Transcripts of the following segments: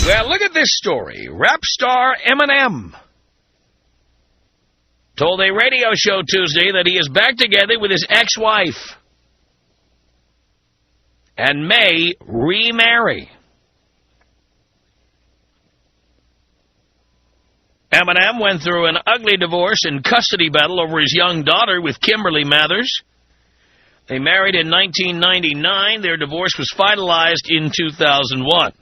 Well, look at this story. Rap star Eminem told a radio show Tuesday that he is back together with his ex-wife and may remarry. Eminem went through an ugly divorce and custody battle over his young daughter with Kimberly Mathers. They married in 1999. Their divorce was finalized in 2001.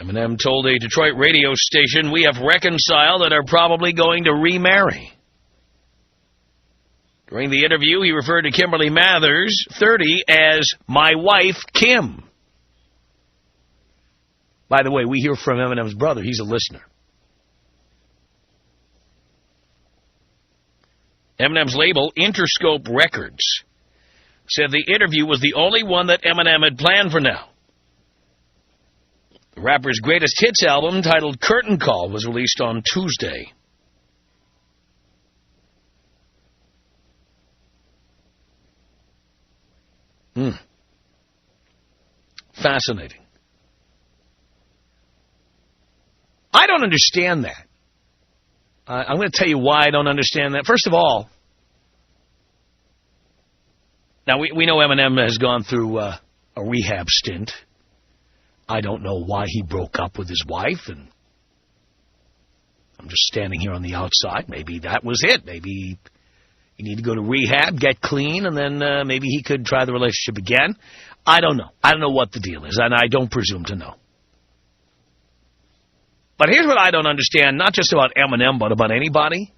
Eminem told a Detroit radio station, "We have reconciled and are probably going to remarry." During the interview, he referred to Kimberly Mathers, 30, as "my wife, Kim." By the way, we hear from Eminem's brother. He's a listener. Eminem's label, Interscope Records, said the interview was the only one that Eminem had planned for now. The rapper's greatest hits album, titled Curtain Call, was released on Tuesday. Fascinating. I don't understand that. I'm going to tell you why I don't understand that. First of all, now we know Eminem has gone through a rehab stint. I don't know why he broke up with his wife, and I'm just standing here on the outside. Maybe that was it. Maybe you need to go to rehab, get clean, and then maybe he could try the relationship again. I don't know. I don't know what the deal is, and I don't presume to know. But here's what I don't understand, not just about Eminem, but about anybody.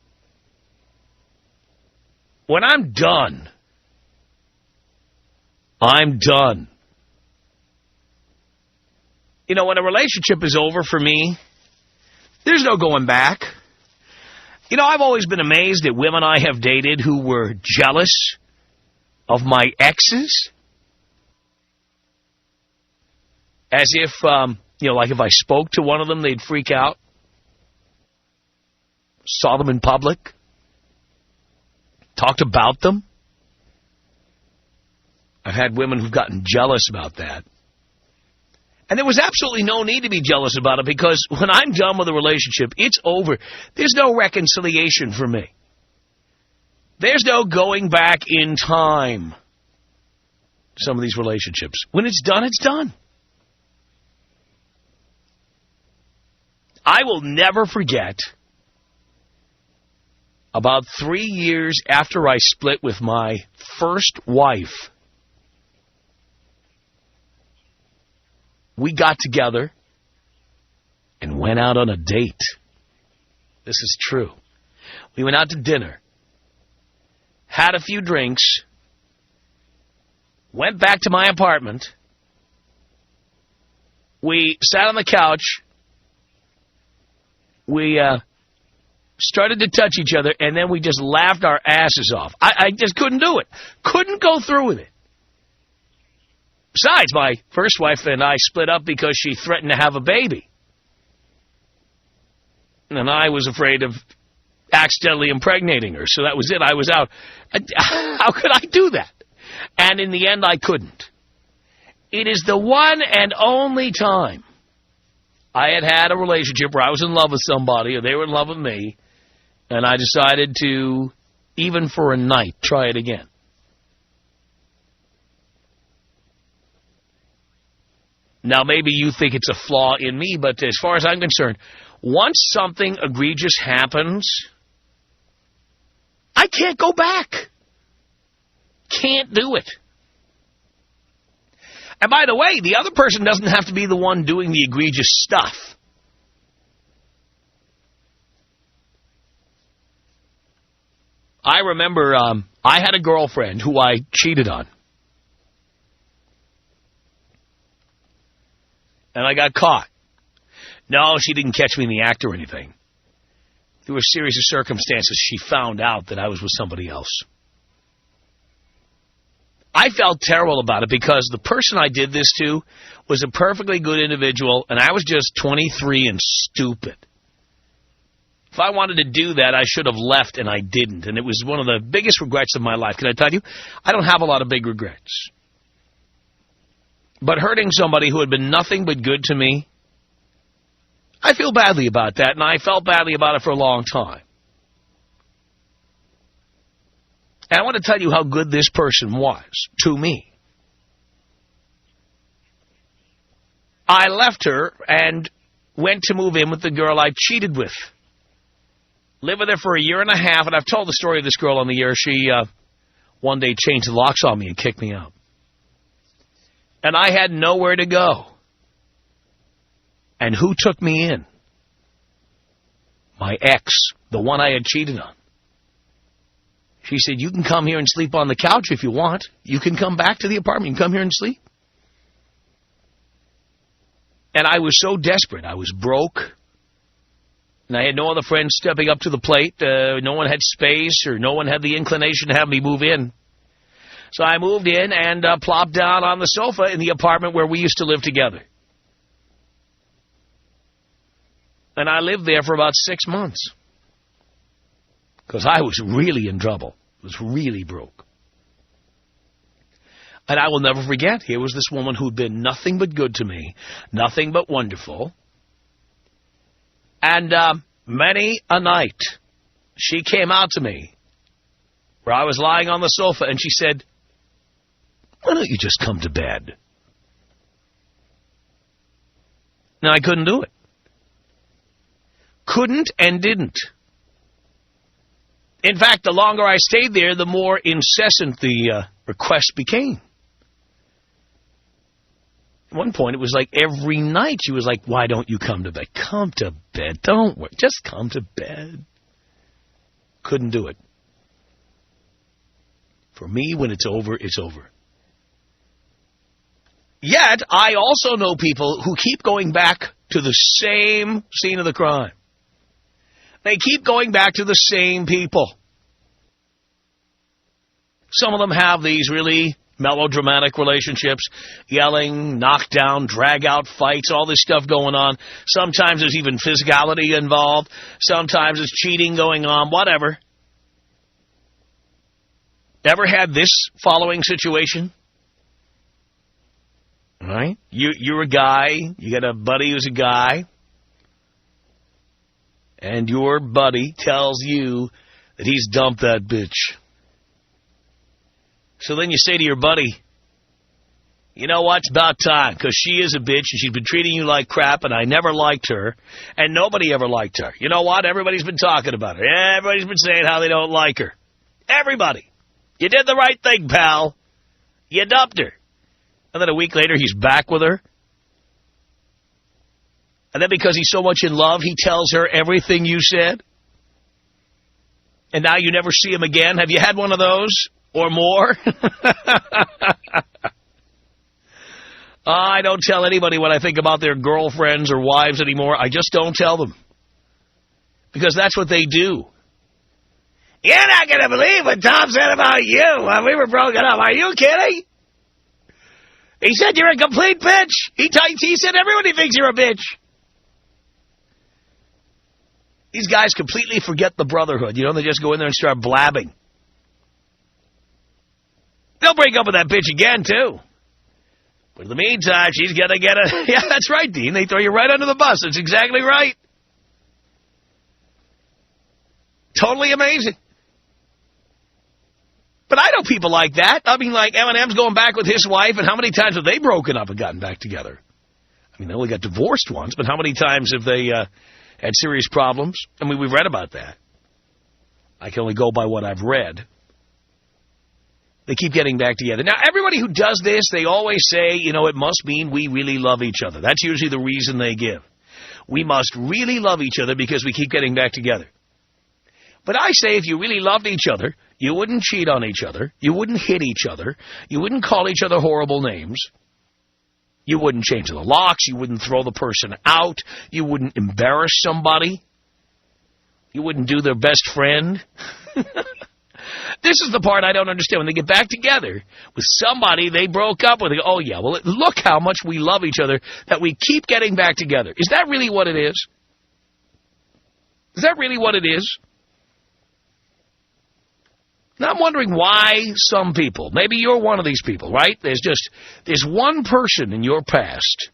When I'm done, I'm done. You know, when a relationship is over for me, there's no going back. You know, I've always been amazed at women I have dated who were jealous of my exes. As if, like if I spoke to one of them, they'd freak out. Saw them in public. Talked about them. I've had women who've gotten jealous about that. And there was absolutely no need to be jealous about it, because when I'm done with a relationship, it's over. There's no reconciliation for me. There's no going back in time. Some of these relationships. When it's done, it's done. I will never forget, about 3 years after I split with my first wife, we got together and went out on a date. This is true. We went out to dinner, had a few drinks, went back to my apartment. We sat on the couch. We started to touch each other, and then we just laughed our asses off. I just couldn't do it. Couldn't go through with it. Besides, my first wife and I split up because she threatened to have a baby. And I was afraid of accidentally impregnating her, so that was it. I was out. How could I do that? And in the end, I couldn't. It is the one and only time I had a relationship where I was in love with somebody, or they were in love with me, and I decided to, even for a night, try it again. Now, maybe you think it's a flaw in me, but as far as I'm concerned, once something egregious happens, I can't go back. Can't do it. And by the way, the other person doesn't have to be the one doing the egregious stuff. I remember I had a girlfriend who I cheated on. And I got caught. No, she didn't catch me in the act or anything. Through a series of circumstances, she found out that I was with somebody else. I felt terrible about it because the person I did this to was a perfectly good individual, and I was just 23 and stupid. If I wanted to do that, I should have left, and I didn't. And it was one of the biggest regrets of my life. Can I tell you? I don't have a lot of big regrets. But hurting somebody who had been nothing but good to me, I feel badly about that, and I felt badly about it for a long time. And I want to tell you how good this person was to me. I left her and went to move in with the girl I cheated with. Lived with her for 1.5 years, and I've told the story of this girl on the air. She one day changed the locks on me and kicked me out. And I had nowhere to go. And who took me in? My ex, the one I had cheated on. She said, you can come here and sleep on the couch if you want. You can come back to the apartment. You can come here and sleep. And I was so desperate. I was broke. And I had no other friends stepping up to the plate. No one had space, or no one had the inclination to have me move in. So I moved in and plopped down on the sofa in the apartment where we used to live together. And I lived there for about 6 months. Because I was really in trouble. I was really broke. And I will never forget, here was this woman who'd been nothing but good to me, nothing but wonderful. And many a night, she came out to me where I was lying on the sofa, and she said, why don't you just come to bed? Now, I couldn't do it. Couldn't and didn't. In fact, the longer I stayed there, the more incessant the request became. At one point, it was like every night she was like, why don't you come to bed? Come to bed. Don't worry. Just come to bed. Couldn't do it. For me, when it's over, it's over. Yet, I also know people who keep going back to the same scene of the crime. They keep going back to the same people. Some of them have these really melodramatic relationships, yelling, knockdown, drag-out fights, all this stuff going on. Sometimes there's even physicality involved. Sometimes there's cheating going on, whatever. Ever had this following situation? All right? You're a guy. You got a buddy who's a guy. And your buddy tells you that he's dumped that bitch. So then you say to your buddy, you know what, it's about time, because she is a bitch, and she's been treating you like crap, and I never liked her, and nobody ever liked her. You know what? Everybody's been talking about her. Everybody's been saying how they don't like her. Everybody. You did the right thing, pal. You dumped her. And then a week later, he's back with her. And then because he's so much in love, he tells her everything you said. And now you never see him again. Have you had one of those or more? I don't tell anybody what I think about their girlfriends or wives anymore. I just don't tell them. Because that's what they do. You're not going to believe what Tom said about you when we were broken up. Are you kidding? He said you're a complete bitch. He said everybody thinks you're a bitch. These guys completely forget the brotherhood. You know, they just go in there and start blabbing. They'll break up with that bitch again, too. But in the meantime, she's going to get a... Yeah, that's right, Dean. They throw you right under the bus. That's exactly right. Totally amazing. But I know people like that. I mean, like Eminem's going back with his wife, and how many times have they broken up and gotten back together? I mean, they only got divorced once, but how many times have they had serious problems? I mean, we've read about that. I can only go by what I've read. They keep getting back together. Now, everybody who does this, they always say, you know, it must mean we really love each other. That's usually the reason they give. We must really love each other because we keep getting back together. But I say if you really loved each other, you wouldn't cheat on each other. You wouldn't hit each other. You wouldn't call each other horrible names. You wouldn't change the locks. You wouldn't throw the person out. You wouldn't embarrass somebody. You wouldn't do their best friend. This is the part I don't understand. When they get back together with somebody they broke up with, they go, oh, yeah, well, look how much we love each other that we keep getting back together. Is that really what it is? Is that really what it is? Now, I'm wondering why some people, maybe you're one of these people, right? There's one person in your past.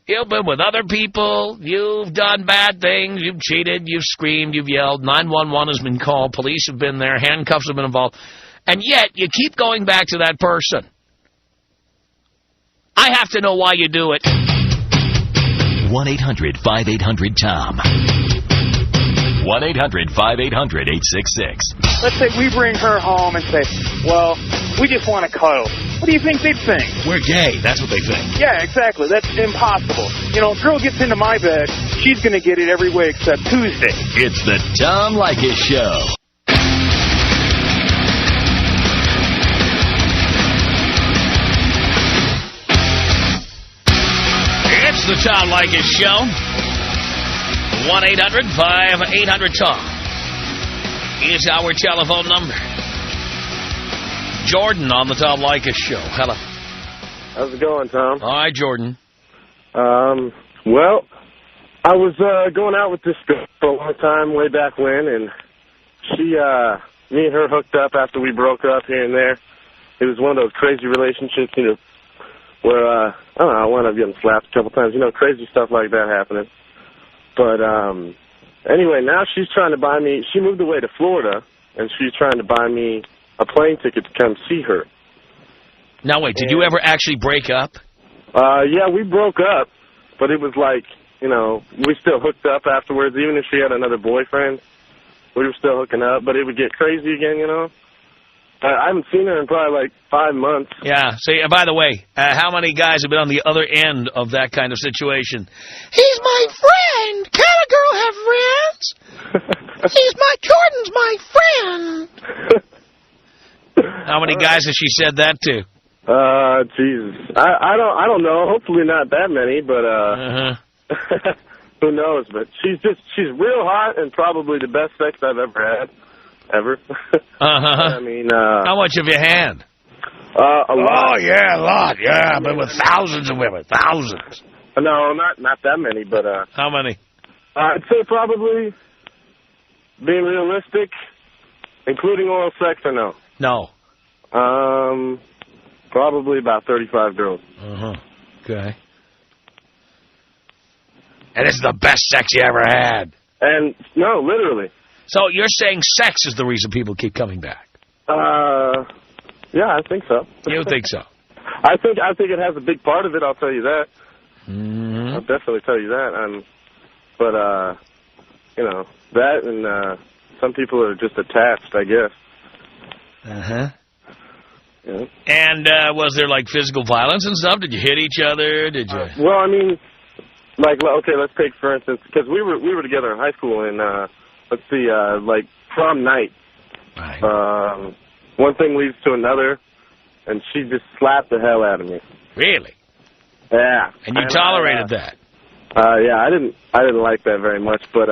You've been with other people, you've done bad things, you've cheated, you've screamed, you've yelled, 911 has been called, police have been there, handcuffs have been involved, and yet you keep going back to that person. I have to know why you do it. 1-800-5800-TOM. 1-800-5800-866. Let's say we bring her home and say, well, we just want to cuddle. What do you think they'd think? We're gay. That's what they think. Yeah, exactly. That's impossible. You know, if a girl gets into my bed, she's going to get it every way except Tuesday. It's the Tom Leykis Show. It's the Tom Leykis Show. 1-800-5800-TOM is our telephone number. Jordan on the Tom Leykis Show. Hello. How's it going, Tom? All right, Jordan. Well, I was going out with this girl for a long time, way back when, and me and her hooked up after we broke up here and there. It was one of those crazy relationships, you know, where, I don't know, I wound up getting slapped a couple times, you know, crazy stuff like that happening. But anyway, now she's trying to buy me, she moved away to Florida, and she's trying to buy me a plane ticket to come see her. Now, wait, did you ever actually break up? Yeah, we broke up, but it was like, you know, we still hooked up afterwards. Even if she had another boyfriend, we were still hooking up, but it would get crazy again, you know? I haven't seen her in probably like 5 months. Yeah, see, by the way, how many guys have been on the other end of that kind of situation? He's my friend! Can a girl have friends? Jordan's my friend! How many guys has she said that to? Jesus. I don't know. Hopefully not that many, but, who knows? But she's real hot and probably the best sex I've ever had. Ever. I mean, how much have you had? A lot. Oh, yeah, a lot. Yeah, I've been with thousands of women. Thousands. No, not that many, but, how many? I'd say probably, being realistic, including oral sex or no? No. Probably about 35 girls. Okay. And it's the best sex you ever had. And, no, literally. So you're saying sex is the reason people keep coming back? Yeah, I think so. You think so? I think it has a big part of it, I'll tell you that. Mm-hmm. I'll definitely tell you that. But, you know, that and some people are just attached, I guess. Uh-huh. Yeah. And was there, like, physical violence and stuff? Did you hit each other? Did you? Well, I mean, like, okay, let's take, for instance, because we were together in high school, and, let's see, like, prom night. Right. One thing leads to another, and she just slapped the hell out of me. Really? Yeah. And you tolerated that? Yeah, I didn't like that very much, but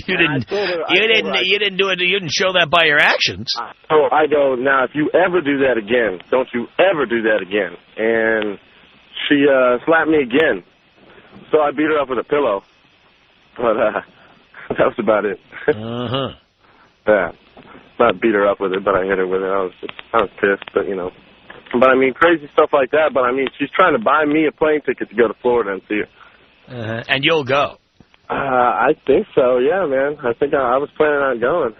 you didn't do it. You didn't show that by your actions. So I go, now if you ever do that again, don't you ever do that again. And she slapped me again. So I beat her up with a pillow. But that was about it. Yeah. Not beat her up with it, but I hit her with it. I was pissed, but you know. But I mean, crazy stuff like that. But I mean, she's trying to buy me a plane ticket to go to Florida and see her. And you'll go? I think so, yeah, man. I think I was planning on going.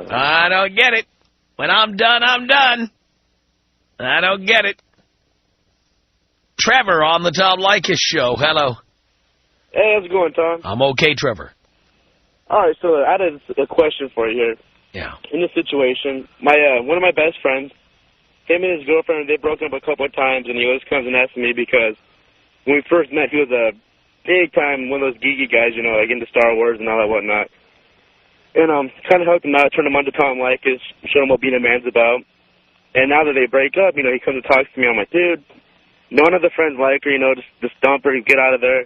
I don't get it. When I'm done, I'm done. I don't get it. Trevor on the Tom Leykis Show. Hello. Hey, how's it going, Tom? I'm okay, Trevor. All right, so I had a question for you here. Yeah. In this situation, one of my best friends, him and his girlfriend, they broke up a couple of times, and he always comes and asks me because when we first met, he was a big-time, one of those geeky guys, you know, like into Star Wars and all that whatnot. And kind of helped him out, turned him on to Tom Leykis, showed him what being a man's about. And now that they break up, you know, he comes and talks to me. I'm like, dude, none of the friends like her, you know, just dump her, get out of there.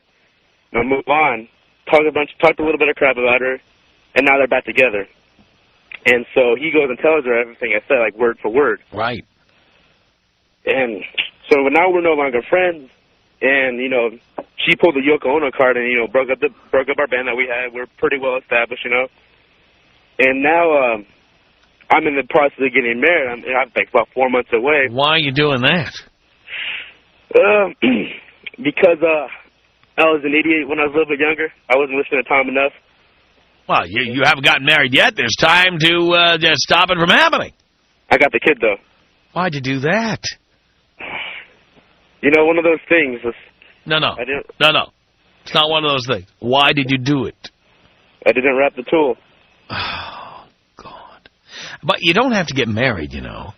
Now move on. Talked a little bit of crap about her, and now they're back together. And so he goes and tells her everything I said, like word for word. Right. And so now we're no longer friends. And you know, she pulled the Yoko Ono card and you know broke up our band that we had. We're pretty well established, you know. And now I'm in the process of getting married. I'm like about 4 months away. Why are you doing that? Because I was an idiot when I was a little bit younger. I wasn't listening to Tom enough. Well, you haven't gotten married yet. There's time to just stop it from happening. I got the kid, though. Why'd you do that? You know, one of those things. No. It's not one of those things. Why did you do it? I didn't wrap the tool. Oh, God. But you don't have to get married, you know.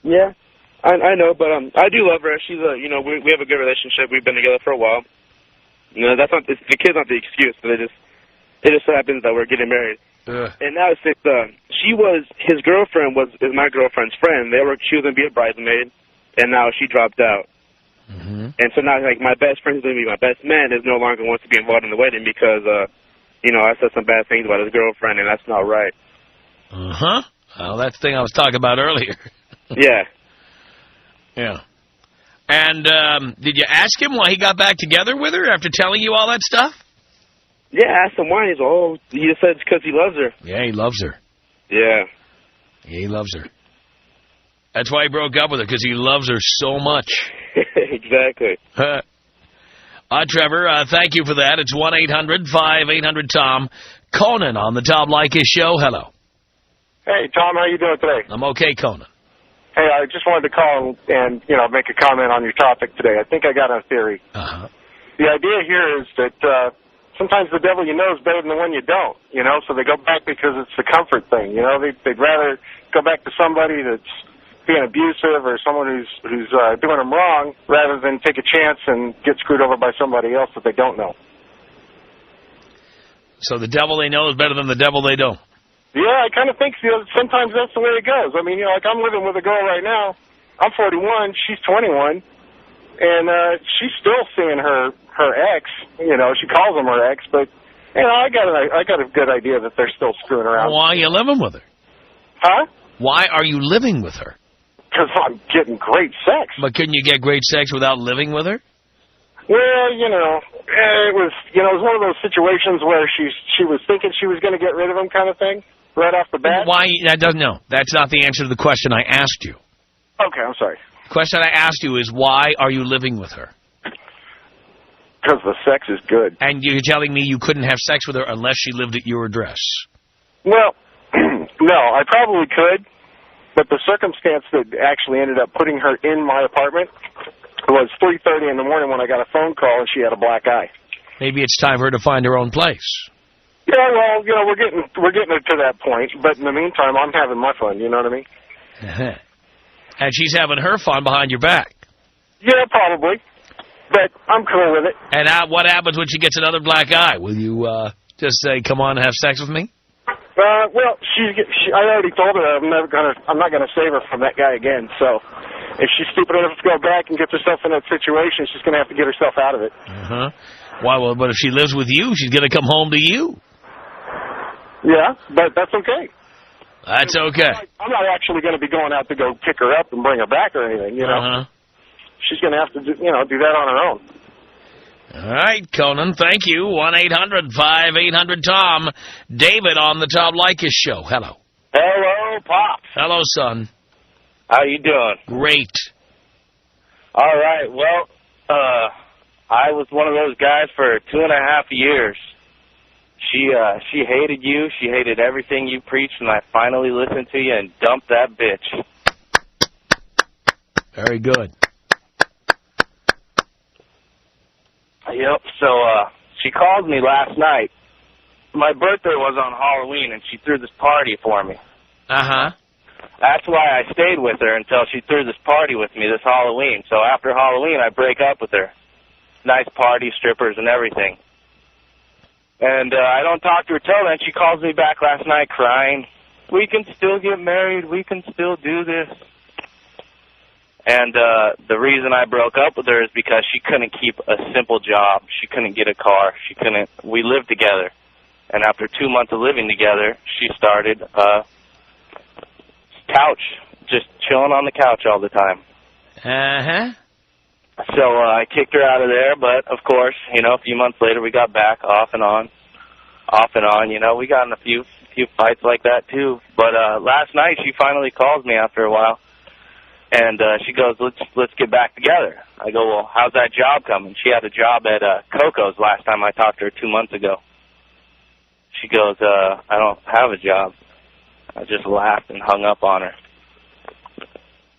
Yeah, I know, but I do love her. She's we have a good relationship. We've been together for a while. You know, that's not the kid's not the excuse, but it just so happens that we're getting married. And now since his girlfriend is my girlfriend's friend. She was gonna be a bridesmaid, and now she dropped out. Mm-hmm. And so now, like, my best friend who's going to be my best man no longer wants to be involved in the wedding because, I said some bad things about his girlfriend, and that's not right. Uh-huh. Well, that's the thing I was talking about earlier. Yeah. Yeah. And did you ask him why he got back together with her after telling you all that stuff? Yeah, I asked him why. He just said it's because he loves her. Yeah, he loves her. Yeah. Yeah, he loves her. That's why he broke up with her, because he loves her so much. Exactly. Trevor, thank you for that. It's 1-800-5800-TOM. Conan on the Tom Leykis Show. Hello. Hey, Tom, how you doing today? I'm okay, Conan. Hey, I just wanted to call and make a comment on your topic today. I think I got a theory. Uh-huh. The idea here is that sometimes the devil you know is better than the one you don't, so they go back because it's the comfort thing, They'd rather go back to somebody that's being abusive or someone who's doing them wrong rather than take a chance and get screwed over by somebody else that they don't know. So the devil they know is better than the devil they don't. Yeah, I kind of think sometimes that's the way it goes. I mean, like I'm living with a girl right now. I'm 41, she's 21, and she's still seeing her ex. She calls him her ex, but I got a good idea that they're still screwing around. Why are you living with her? Huh? Why are you living with her? Because I'm getting great sex. But couldn't you get great sex without living with her? Well, it was one of those situations where she was thinking she was going to get rid of him, kind of thing, right off the bat. Why? That's not the answer to the question I asked you. Okay, I'm sorry. The question I asked you is why are you living with her? Because the sex is good. And you're telling me you couldn't have sex with her unless she lived at your address? Well, no, I probably could. But the circumstance that actually ended up putting her in my apartment was 3:30 in the morning when I got a phone call and she had a black eye. Maybe it's time for her to find her own place. Yeah, well, we're getting to that point. But in the meantime, I'm having my fun. You know what I mean? And she's having her fun behind your back. Yeah, probably. But I'm cool with it. And what happens when she gets another black eye? Will you just say, "Come on and have sex with me"? Well, I already told her I'm not gonna save her from that guy again. So, if she's stupid enough to go back and get herself in that situation, she's gonna have to get herself out of it. Uh-huh. Why? Well, but if she lives with you, she's gonna come home to you. Yeah, but that's okay. That's okay. I'm not actually gonna be going out to go pick her up and bring her back or anything. Uh-huh. She's gonna have to do that on her own. All right, Conan, thank you. 1-800-5800-TOM. David on the Tom Leykis Show. Hello. Hello, Pops. Hello, son. How you doing? Great. All right, well, I was one of those guys for 2.5 years. She hated you. She hated everything you preached, and I finally listened to you and dumped that bitch. Very good. Yep, so she called me last night. My birthday was on Halloween, and she threw this party for me. Uh-huh. That's why I stayed with her until she threw this party with me this Halloween. So after Halloween, I break up with her. Nice party, strippers, and everything. And I don't talk to her till then. She calls me back last night crying, "We can still get married. We can still do this." And the reason I broke up with her is because she couldn't keep a simple job. She couldn't get a car. We lived together. And after 2 months of living together, she started couch, just chilling on the couch all the time. Uh-huh. So I kicked her out of there, but of course, a few months later we got back off and on. off and on. You know, we got in a few fights like that too. But last night she finally calls me after a while, and she goes, "Let's get back together." I go, "Well, how's that job coming?" She had a job at Coco's last time I talked to her 2 months ago. She goes, "I don't have a job." I just laughed and hung up on her.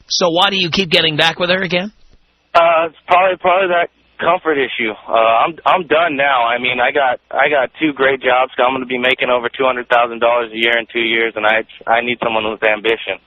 So why do you keep getting back with her again? It's probably that comfort issue. I'm done now. I mean, I got 2 great jobs. I'm going to be making over $200,000 a year in 2 years, and I need someone with ambition.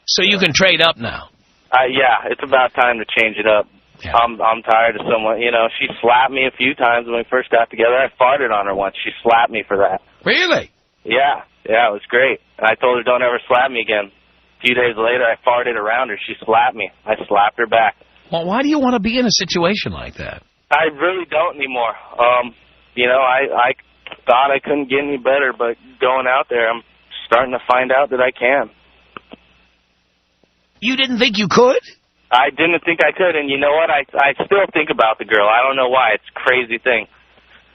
So you can trade up now. Yeah, it's about time to change it up. Yeah. I'm tired of someone. You know, she slapped me a few times when we first got together. I farted on her once. She slapped me for that. Really? Yeah, it was great. I told her, "Don't ever slap me again." A few days later, I farted around her. She slapped me. I slapped her back. Well, why do you want to be in a situation like that? I really don't anymore. You know, I thought I couldn't get any better, but going out there, I'm starting to find out that I can. You didn't think you could? I didn't think I could, and you know what? I still think about the girl. I don't know why. It's a crazy thing.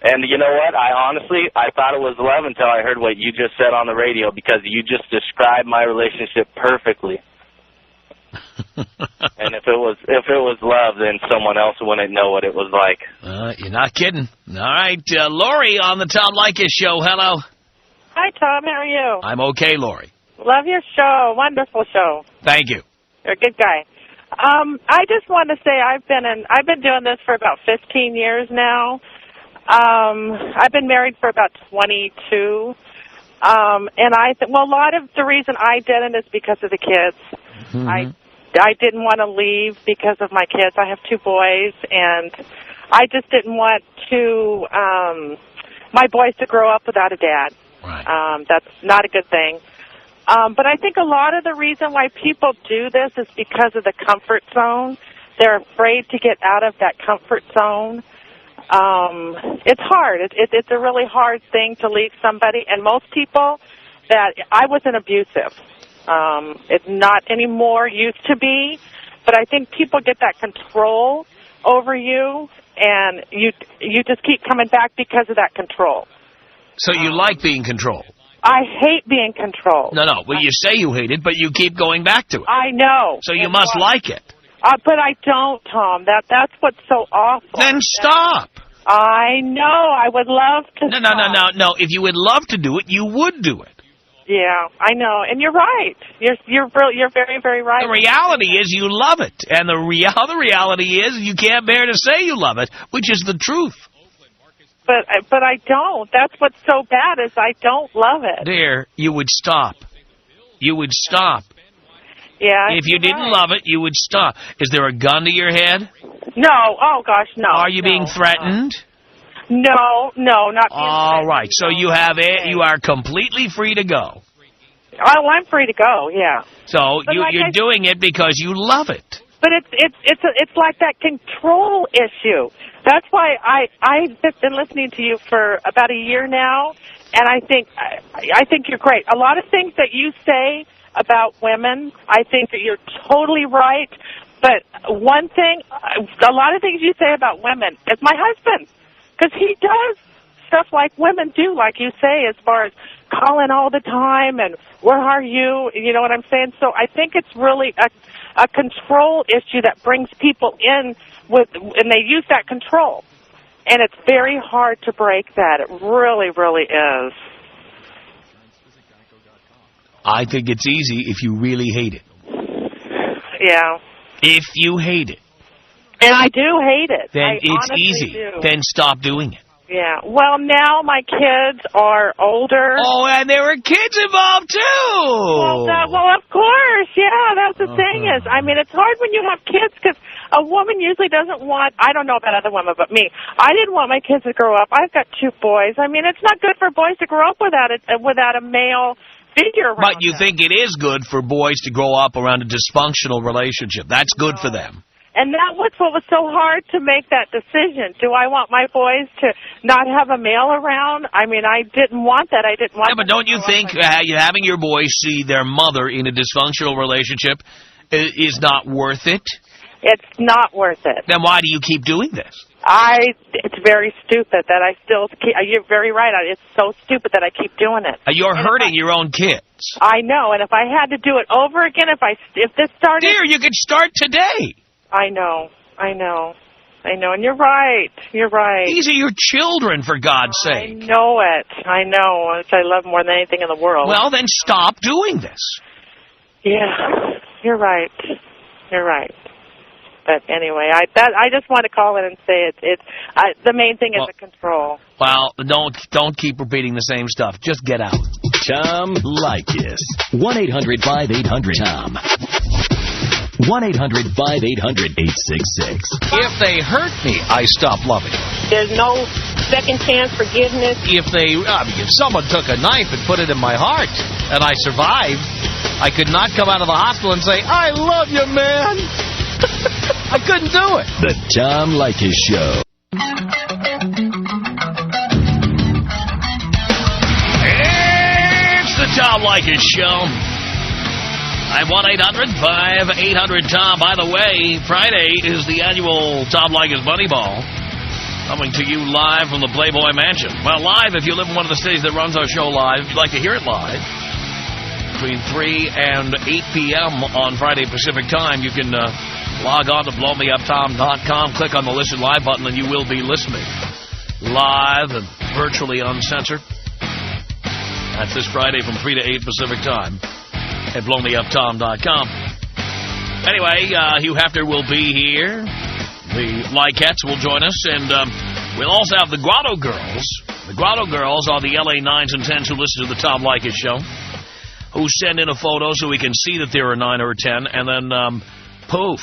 And you know what? I thought it was love until I heard what you just said on the radio, because you just described my relationship perfectly. And if it was love, then someone else wouldn't know what it was like. You're not kidding. All right, Lori on the Tom Leykis Show. Hello. Hi, Tom. How are you? I'm okay, Lori. Love your show. Wonderful show. Thank you. You're a good guy. I just want to say I've been doing this for about 15 years now. I've been married for about 22. And a lot of the reason I didn't is because of the kids. Mm-hmm. I didn't want to leave because of my kids. I have 2 boys, and I just didn't want my boys to grow up without a dad. Right. That's not a good thing. But I think a lot of the reason why people do this is because of the comfort zone. They're afraid to get out of that comfort zone. It's hard. It's a really hard thing to leave somebody. And most people I wasn't abusive. It's not anymore, used to be. But I think people get that control over you, and you just keep coming back because of that control. So you like being controlled? I hate being controlled. No. Well, you say you hate it, but you keep going back to it. I know. So you must like it. But I don't, Tom. That's what's so awful. Then stop. I know. I would love to. No. If you would love to do it, you would do it. Yeah, I know, and you're right. You're very, very right. The reality is you love it, and the reality is you can't bear to say you love it, which is the truth. But I don't. That's what's so bad is I don't love it. Dear, you would stop. You would stop. Yeah. If you didn't love it, you would stop. Is there a gun to your head? No. Oh gosh, no. Are you being threatened? No, not being all right. So you are completely free to go. Oh, I'm free to go. Yeah. So you're doing it because you love it. But it's like that control issue. That's why I've been listening to you for about a year now, and I think you're great. A lot of things that you say about women, I think that you're totally right. But one thing, a lot of things you say about women is my husband, because he does stuff like women do, like you say, as far as calling all the time and where are you? You know what I'm saying? So I think it's really a control issue that brings people in and they use that control. And it's very hard to break that. It really, really is. I think it's easy if you really hate it. Yeah. If you hate it. And I do hate it. Then it's easy. Then stop doing it. Yeah. Well, now my kids are older. Oh, and there were kids involved, too. Well, of course. Yeah, that's the thing is, I mean, it's hard when you have kids because a woman usually doesn't want, I don't know about other women, but me, I didn't want my kids to grow up. I've got 2 boys. I mean, it's not good for boys to grow up without a male figure around But you think it is good for boys to grow up around a dysfunctional relationship. That's good for them. And that was what was so hard to make that decision. Do I want my boys to not have a male around? I mean, I didn't want that. I didn't want. Yeah, but don't you think having your boys see their mother in a dysfunctional relationship is not worth it? It's not worth it. Then why do you keep doing this? It's very stupid that I still keep, you're very right. It's so stupid that I keep doing it. You're hurting your own kids. I know, and if I had to do it over again, if this started... Dear, you could start today. I know, and you're right. These are your children, for God's sake. I know it. I know, which I love more than anything in the world. Well, then stop doing this. Yeah, you're right. But anyway, I just want to call in and say the main thing is the control. Well, don't keep repeating the same stuff. Just get out. Tom Leykis. 1-800-5800-TOM. 1-800-5800-866. If they hurt me, I stop loving them. There's no second chance forgiveness. If someone took a knife and put it in my heart and I survived, I could not come out of the hospital and say, I love you, man. I couldn't do it. The Tom Leykis Show. It's the Tom Leykis Show. I'm 1-800-5800-TOM. By the way, Friday is the annual Tom Leykis Bunny Ball. Coming to you live from the Playboy Mansion. Well, live if you live in one of the cities that runs our show live. If you'd like to hear it live, between 3 and 8 p.m. on Friday Pacific Time, you can log on to blowmeuptom.com, click on the Listen Live button, and you will be listening live and virtually uncensored. That's this Friday from 3 to 8 Pacific Time at blowmeuptom.com. Anyway, Hugh Hefner will be here. The Leykettes will join us, and we'll also have the Grotto Girls. The Grotto Girls are the LA 9s and 10s who listen to the Tom Leykis Show, who send in a photo so we can see that they're a 9 or a 10, and then, poof,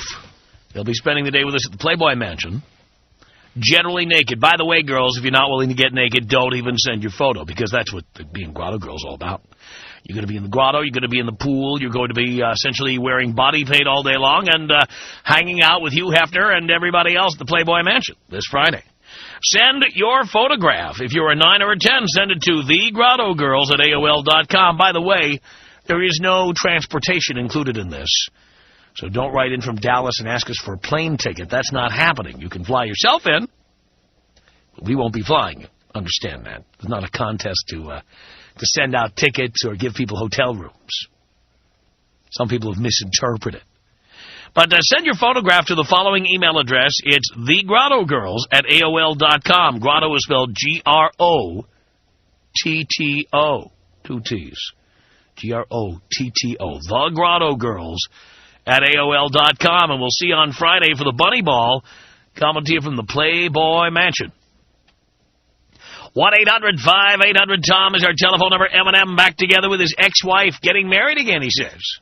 they'll be spending the day with us at the Playboy Mansion, generally naked. By the way, girls, if you're not willing to get naked, don't even send your photo, because that's what being Grotto Girls is all about. You're going to be in the grotto, you're going to be in the pool, you're going to be essentially wearing body paint all day long and hanging out with Hugh Hefner and everybody else at the Playboy Mansion this Friday. Send your photograph. If you're a 9 or a 10, send it to thegrottogirls@AOL.com. By the way, there is no transportation included in this. So don't write in from Dallas and ask us for a plane ticket. That's not happening. You can fly yourself in, but we won't be flying. Understand that. It's not a contest to send out tickets or give people hotel rooms. Some people have misinterpreted. But send your photograph to the following email address. It's thegrottogirls@AOL.com. Grotto is spelled G-R-O-T-T-O. 2 T's. G-R-O-T-T-O. thegrottogirls@AOL.com. And we'll see you on Friday for the Bunny Ball, coming to you from the Playboy Mansion. 1-800-5800-TOM is our telephone number. Eminem back together with his ex-wife, getting married again, he says,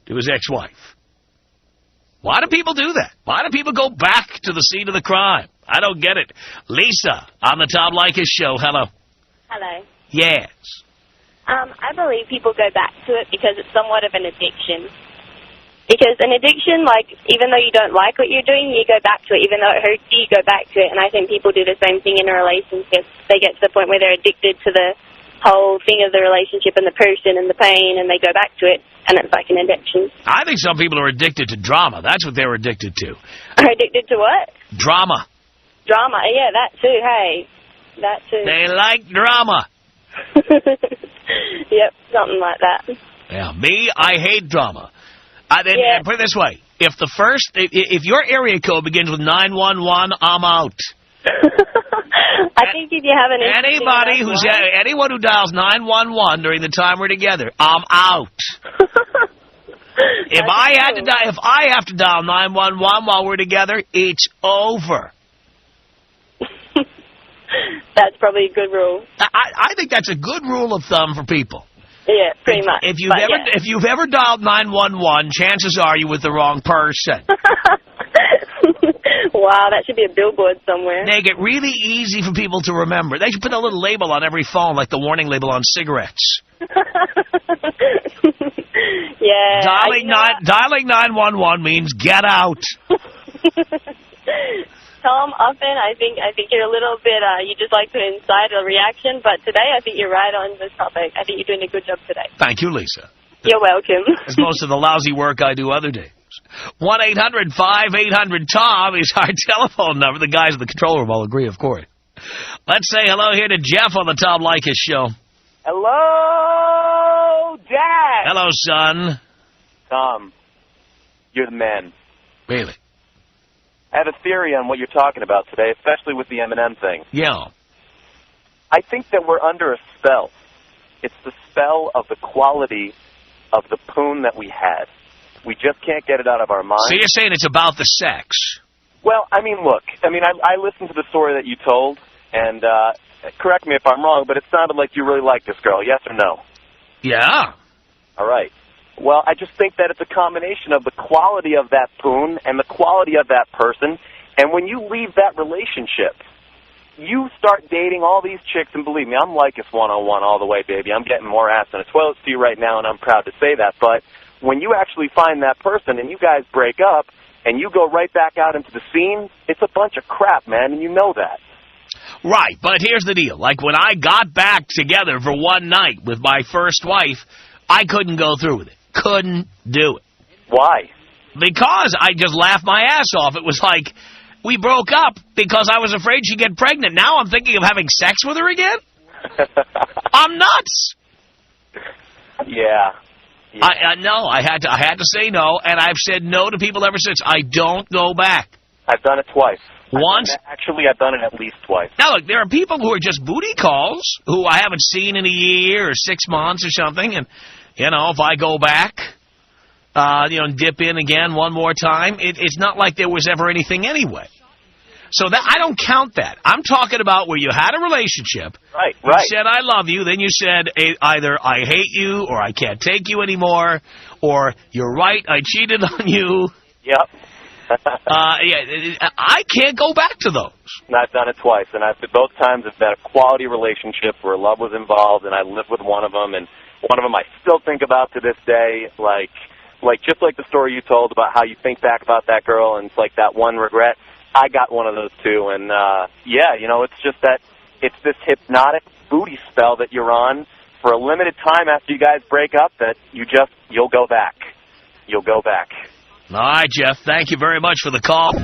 to his ex-wife. Why do people do that? Why do people go back to the scene of the crime? I don't get it. Lisa, on the Tom Leykis Show. Hello. Hello. Yes. I believe people go back to it because it's somewhat of an addiction. Because an addiction, like, even though you don't like what you're doing, you go back to it. Even though it hurts you, you go back to it. And I think people do the same thing in a relationship. They get to the point where they're addicted to the whole thing of the relationship and the person and the pain, and they go back to it, and it's like an addiction. I think some people are addicted to drama. That's what they're addicted to. Are addicted to what? Drama. Drama, yeah, that too, hey. That too. They like drama. Yep, something like that. Yeah, me, I hate drama. Yeah. Put it this way. If your area code begins with 911, I'm out. I think if you have an anyone who dials 911 during the time we're together, I'm out. If I have to dial 911 while we're together, it's over. That's probably a good rule. I think that's a good rule of thumb for people. Yeah, pretty much. If you've ever dialed 911, chances are you're with the wrong person. Wow, that should be a billboard somewhere. Make it really easy for people to remember. They should put a little label on every phone, like the warning label on cigarettes. Yeah. Dialing 911 means get out. Tom, often I think you're a little bit, you just like to incite a reaction, but today I think you're right on this topic. I think you're doing a good job today. Thank you, Lisa. You're welcome. As opposed to the lousy work I do other days. 1-800-5800-TOM is our telephone number. The guys in the control room all agree, of course. Let's say hello here to Jeff on the Tom Leykis Show. Hello, Dad. Hello, son. Tom, you're the man. Really? I have a theory on what you're talking about today, especially with the M&M thing. Yeah. I think that we're under a spell. It's the spell of the quality of the poon that we had. We just can't get it out of our minds. So you're saying it's about the sex? Well, I mean, look. I listened to the story that you told, and correct me if I'm wrong, but it sounded like you really like this girl. Yes or no? Yeah. All right. Well, I just think that it's a combination of the quality of that poon and the quality of that person. And when you leave that relationship, you start dating all these chicks, and believe me, I'm Leykis 101 all the way, baby. I'm getting more ass than a toilet seat right now, and I'm proud to say that. But when you actually find that person and you guys break up and you go right back out into the scene, it's a bunch of crap, man, and you know that. Right, but here's the deal. Like, when I got back together for one night with my first wife, I couldn't go through with it. Couldn't do it. Why? Because I just laughed my ass off. It was like, we broke up because I was afraid she'd get pregnant. Now I'm thinking of having sex with her again? I'm nuts. Yeah. No, I had to say no, and I've said no to people ever since. I don't go back. I've done it twice. Once? I've done it at least twice. Now, look, there are people who are just booty calls, who I haven't seen in a year or 6 months or something, and, you know, if I go back, and dip in again one more time, it's not like there was ever anything anyway. So that I don't count that. I'm talking about where you had a relationship. Right. You said, I love you. Then you said either I hate you or I can't take you anymore, or you're right, I cheated on you. Yep. I can't go back to those. And I've done it twice, and both times it's been a quality relationship where love was involved, and I lived with one of them, and one of them I still think about to this day, like just like the story you told about how you think back about that girl, and it's like that one regret. I got one of those too, and it's just that it's this hypnotic booty spell that you're on for a limited time after you guys break up that you'll go back. You'll go back. All right, Jeff. Thank you very much for the call.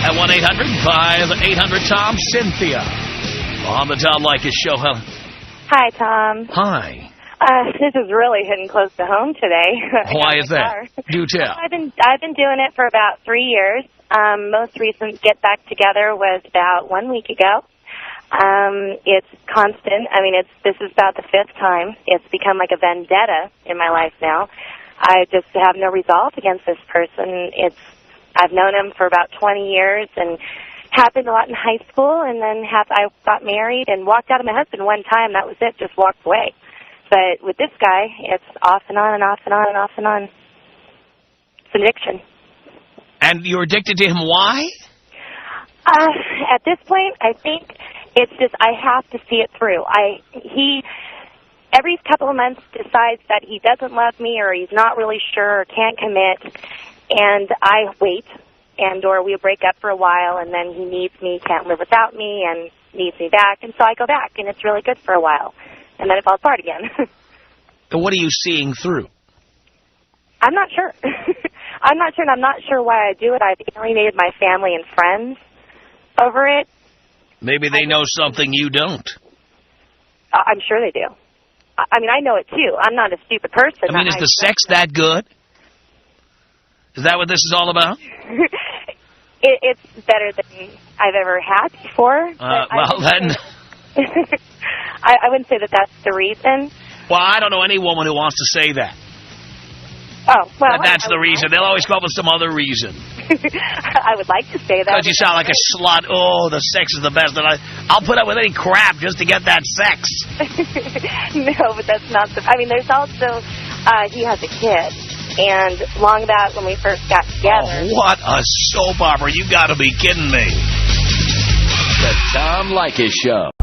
At 1-800-5800-TOM. Cynthia on the Tom Leykis Show. Hi, Tom. Hi. This is really hitting close to home today. Why is that? Do tell. I've been doing it for about 3 years. Most recent get back together was about 1 week ago. It's constant. I mean, this is about the 5th time. It's become like a vendetta in my life now. I just have no resolve against this person. I've known him for about 20 years, and happened a lot in high school, and then I got married and walked out of my husband one time. That was it, just walked away. But with this guy, it's off and on and off and on and off and on. It's addiction. And you're addicted to him, why? At this point, I think it's just I have to see it through. He every couple of months decides that he doesn't love me, or he's not really sure, or can't commit. And I wait, or we break up for a while, and then he needs me, can't live without me, and needs me back. And so I go back, and it's really good for a while. And then it falls apart again. And what are you seeing through? I'm not sure. I'm not sure, and I'm not sure why I do it. I've alienated my family and friends over it. Maybe they know something you don't. I'm sure they do. I mean, I know it, too. I'm not a stupid person. I mean, is the sex that good? Is that what this is all about? It's better than I've ever had before. Well, then... I wouldn't say that that's the reason. Well, I don't know any woman who wants to say that. Oh, well... That's the reason. They'll always come up with some other reason. I would like to say that. Because you sound like a slut. Oh, the sex is the best. And I'll put up with any crap just to get that sex. No, but that's not the... I mean, there's also... he has a kid. And long about when we first got together. Oh, what a soap opera. You got to be kidding me. The Tom Leykis Show.